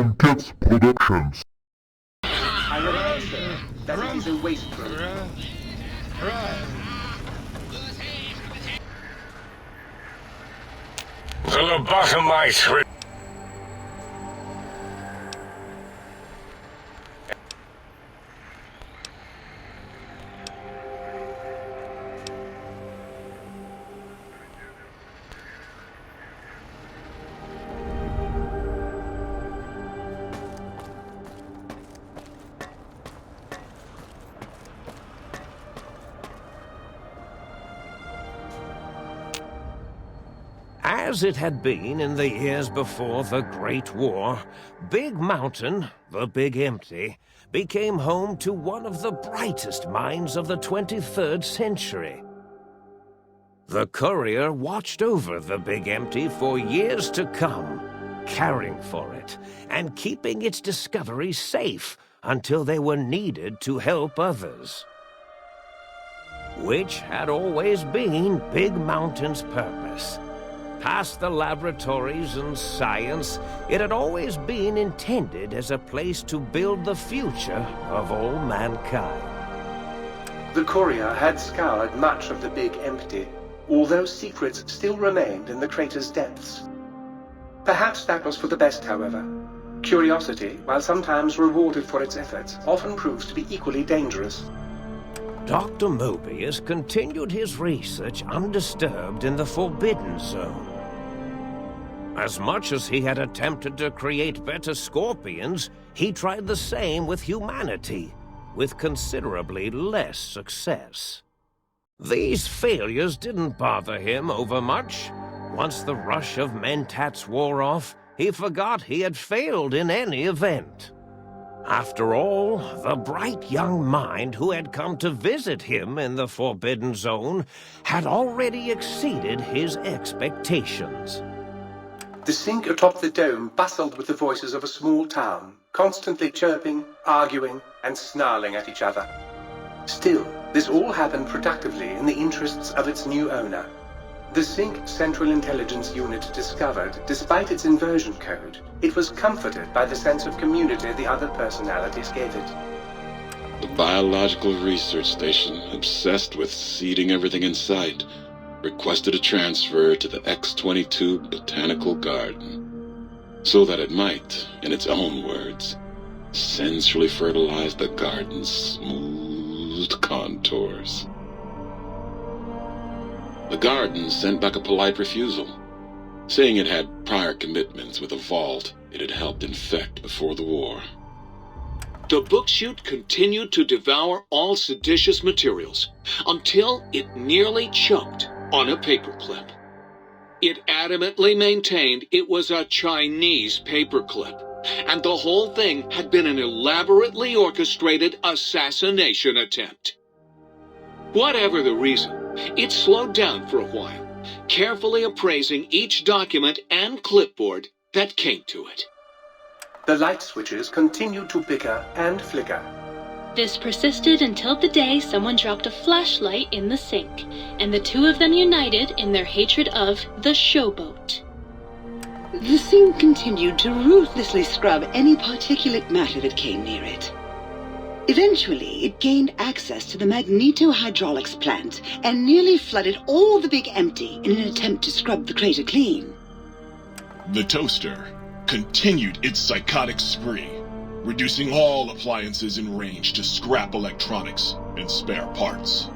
Dombrox Productions. I remind sir that it is a waste program. The lobotomites. As it had been in the years before the Great War, Big Mountain, the Big Empty, became home to one of the brightest minds of the 23rd century. The courier watched over the Big Empty for years to come, caring for it and keeping its discoveries safe until they were needed to help others. Which had always been Big Mountain's purpose. Past the laboratories and science, it had always been intended as a place to build the future of all mankind. The courier had scoured much of the Big Empty, although secrets still remained in the crater's depths. Perhaps that was for the best, however. Curiosity, while sometimes rewarded for its efforts, often proves to be equally dangerous. Dr. Mobius continued his research undisturbed in the Forbidden Zone. As much as he had attempted to create better scorpions, he tried the same with humanity, with considerably less success. These failures didn't bother him overmuch. Once the rush of mentats wore off, he forgot he had failed in any event. After all, the bright young mind who had come to visit him in the Forbidden Zone had already exceeded his expectations. The sink atop the dome bustled with the voices of a small town, constantly chirping, arguing, and snarling at each other. Still, this all happened productively in the interests of its new owner. The Sync Central Intelligence Unit discovered, despite its inversion code, it was comforted by the sense of community the other personalities gave it. The Biological Research Station, obsessed with seeding everything in sight, requested a transfer to the X-22 Botanical Garden, so that it might, in its own words, sensually fertilize the garden's smooth contours. The garden sent back a polite refusal, saying it had prior commitments with a vault it had helped infect before the war. The book chute continued to devour all seditious materials until it nearly choked on a paperclip. It adamantly maintained it was a Chinese paperclip, and the whole thing had been an elaborately orchestrated assassination attempt. Whatever the reason, it slowed down for a while, carefully appraising each document and clipboard that came to it. The light switches continued to bicker and flicker. This persisted until the day someone dropped a flashlight in the sink, and the two of them united in their hatred of the showboat. The sink continued to ruthlessly scrub any particulate matter that came near it. Eventually, it gained access to the magneto-hydraulics plant and nearly flooded all the Big Empty in an attempt to scrub the crater clean. The toaster continued its psychotic spree, reducing all appliances in range to scrap electronics and spare parts.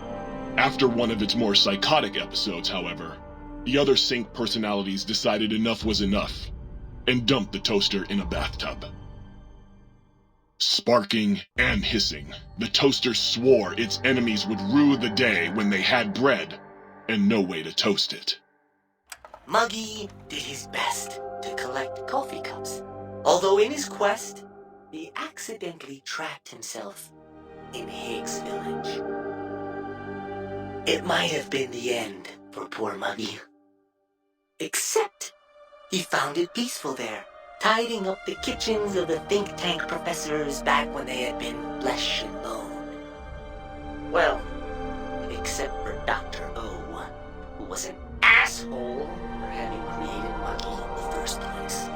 After one of its more psychotic episodes, however, the other Sync personalities decided enough was enough and dumped the toaster in a bathtub. Sparking and hissing, the toaster swore its enemies would rue the day when they had bread and no way to toast it. Muggy did his best to collect coffee cups, although in his quest, he accidentally trapped himself in Higgs Village. It might have been the end for poor Muggy. Except, he found it peaceful there, tidying up the kitchens of the think tank professors back when they had been flesh and bone. Well, except for Dr. O, who was an asshole for having created Muggy in the first place.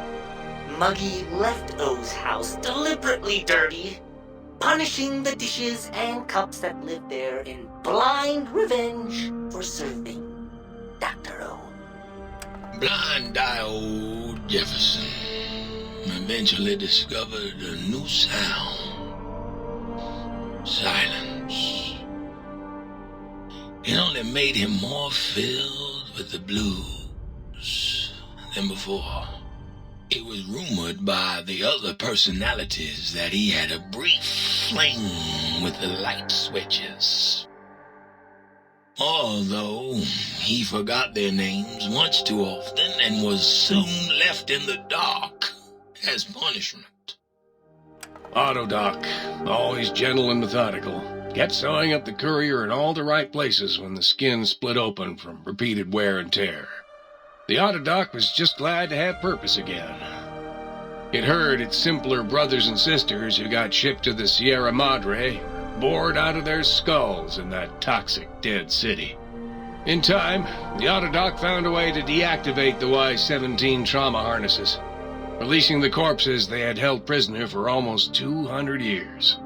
Muggy left O's house deliberately dirty, punishing the dishes and cups that lived there in blind revenge for serving Dr. O. Blind-eye old Jefferson eventually discovered a new sound. Silence. It only made him more filled with the blues than before. It was rumored by the other personalities that he had a brief fling with the light switches. Although he forgot their names once too often and was soon left in the dark as punishment. Autodoc, always gentle and methodical, kept sewing up the courier in all the right places when the skin split open from repeated wear and tear. The Autodoc was just glad to have purpose again. It heard its simpler brothers and sisters who got shipped to the Sierra Madre bored out of their skulls in that toxic dead city. In time, the Autodoc found a way to deactivate the Y-17 trauma harnesses, releasing the corpses they had held prisoner for almost 200 years.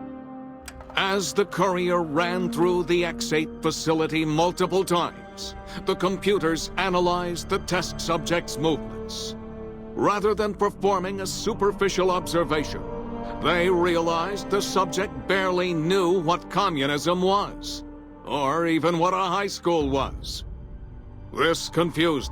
As the courier ran through the X-8 facility multiple times, the computers analyzed the test subject's movements. Rather than performing a superficial observation, they realized the subject barely knew what communism was, or even what a high school was. This confused